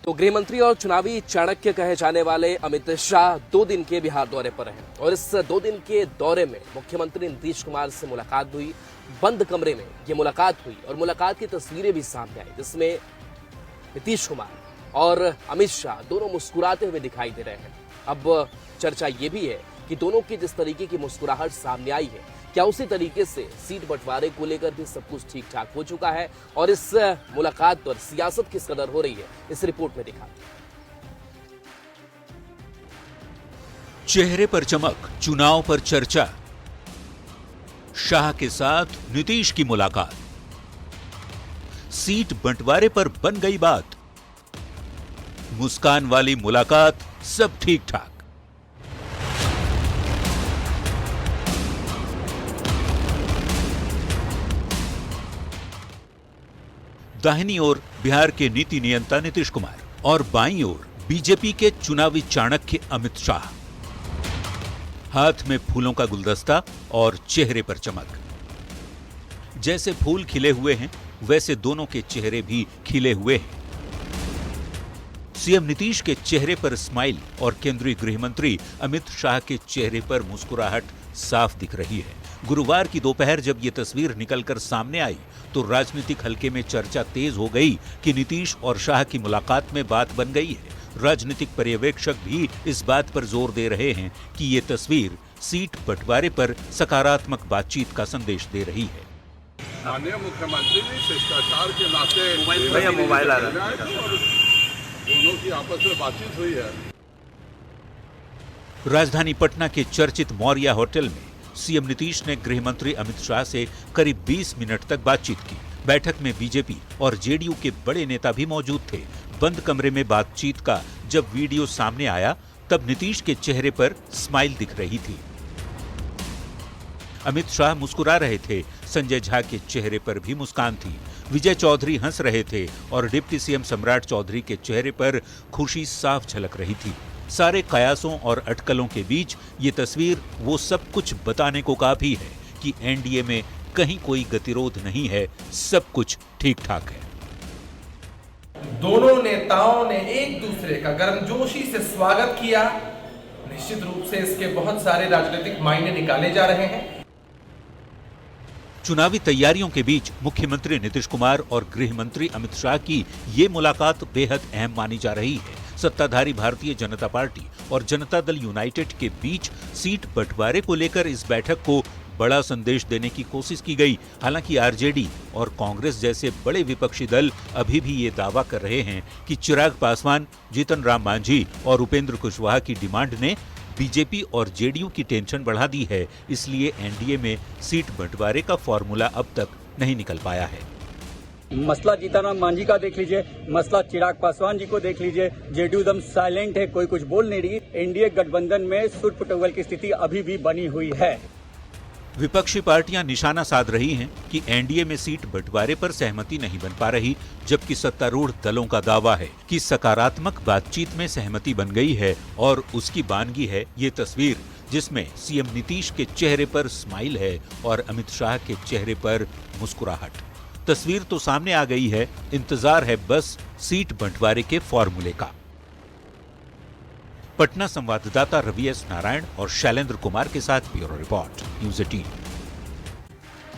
तो गृह मंत्री और चुनावी चाणक्य कहे जाने वाले अमित शाह 2 दिन के बिहार दौरे पर हैं और इस 2 दिन के दौरे में मुख्यमंत्री नीतीश कुमार से मुलाकात हुई। बंद कमरे में ये मुलाकात हुई और मुलाकात की तस्वीरें भी सामने आई, जिसमें नीतीश कुमार और अमित शाह दोनों मुस्कुराते हुए दिखाई दे रहे हैं। अब चर्चा ये भी है कि दोनों की जिस तरीके की मुस्कुराहट सामने आई है, क्या उसी तरीके से सीट बंटवारे को लेकर भी सब कुछ ठीक ठाक हो चुका है और इस मुलाकात पर सियासत किस कदर हो रही है, इस रिपोर्ट में दिखा। चेहरे पर चमक, चुनाव पर चर्चा। शाह के साथ नीतीश की मुलाकात। सीट बंटवारे पर बन गई बात। मुस्कान वाली मुलाकात, सब ठीक ठाक। दाहिनी ओर बिहार के नीति नियंता नीतीश कुमार और बाईं ओर बीजेपी के चुनावी चाणक्य अमित शाह। हाथ में फूलों का गुलदस्ता और चेहरे पर चमक। जैसे फूल खिले हुए हैं, वैसे दोनों के चेहरे भी खिले हुए हैं। सीएम नीतीश के चेहरे पर स्माइल और केंद्रीय गृह मंत्री अमित शाह के चेहरे पर मुस्कुराहट साफ दिख रही है। गुरुवार की दोपहर जब ये तस्वीर निकलकर सामने आई तो राजनीतिक हलके में चर्चा तेज हो गई कि नीतीश और शाह की मुलाकात में बात बन गई है। राजनीतिक पर्यवेक्षक भी इस बात पर जोर दे रहे हैं कि ये तस्वीर सीट बंटवारे पर सकारात्मक बातचीत का संदेश दे रही है। माननीय मुख्यमंत्री जी शिष्टाचार के नाते मोबाइल आ रहा है, दोनों की आपस में बातचीत हुई है। राजधानी पटना के चर्चित मौर्या होटल में सीएम नीतीश ने गृह मंत्री अमित शाह से करीब 20 मिनट तक बातचीत की। बैठक में बीजेपी और जेडीयू के बड़े नेता भी मौजूद थे। बंद कमरे में बातचीत का जब वीडियो सामने आया तब नीतीश के चेहरे पर स्माइल दिख रही थी। अमित शाह मुस्कुरा रहे थे, संजय झा के चेहरे पर भी मुस्कान थी। विजय चौधरी हंस रहे थे और डिप्टी सीएम सम्राट चौधरी के चेहरे पर खुशी साफ झलक रही थी। सारे कयासों और अटकलों के बीच ये तस्वीर वो सब कुछ बताने को काफी है कि एनडीए में कहीं कोई गतिरोध नहीं है, सब कुछ ठीक ठाक है। दोनों नेताओं ने एक दूसरे का गर्मजोशी से स्वागत किया। निश्चित रूप से इसके बहुत सारे राजनीतिक मायने निकाले जा रहे हैं। चुनावी तैयारियों के बीच मुख्यमंत्री नीतीश कुमार और गृह मंत्री अमित शाह की ये मुलाकात बेहद अहम मानी जा रही है। सत्ताधारी भारतीय जनता पार्टी और जनता दल यूनाइटेड के बीच सीट बंटवारे को लेकर इस बैठक को बड़ा संदेश देने की कोशिश की गई। हालांकि आरजेडी और कांग्रेस जैसे बड़े विपक्षी दल अभी भी ये दावा कर रहे हैं कि चिराग पासवान, जीतन राम मांझी और उपेंद्र कुशवाहा की डिमांड ने बीजेपी और जेडीयू की टेंशन बढ़ा दी है, इसलिए एनडीए में सीट बंटवारे का फॉर्मूला अब तक नहीं निकल पाया है। मसला जीतन मांझी का देख लीजिए, मसला चिराग पासवान जी को देख लीजिए, जेडीयू एकदम साइलेंट है, कोई कुछ बोल नहीं रही। एनडीए गठबंधन में सुट पुटवल की स्थिति अभी भी बनी हुई है। विपक्षी पार्टियां निशाना साध रही हैं कि एनडीए में सीट बंटवारे पर सहमति नहीं बन पा रही, जबकि सत्तारूढ़ दलों का दावा है कि सकारात्मक बातचीत में सहमति बन गई है और उसकी बानगी है ये तस्वीर, जिसमें सीएम नीतीश के चेहरे पर स्माइल है और अमित शाह के चेहरे पर मुस्कुराहट। तस्वीर तो सामने आ गई है, इंतजार है बस सीट बंटवारे के फॉर्मूले का। पटना संवाददाता रवि एस नारायण और शैलेंद्र कुमार के साथ ब्यूरो रिपोर्ट, न्यूज़ 18।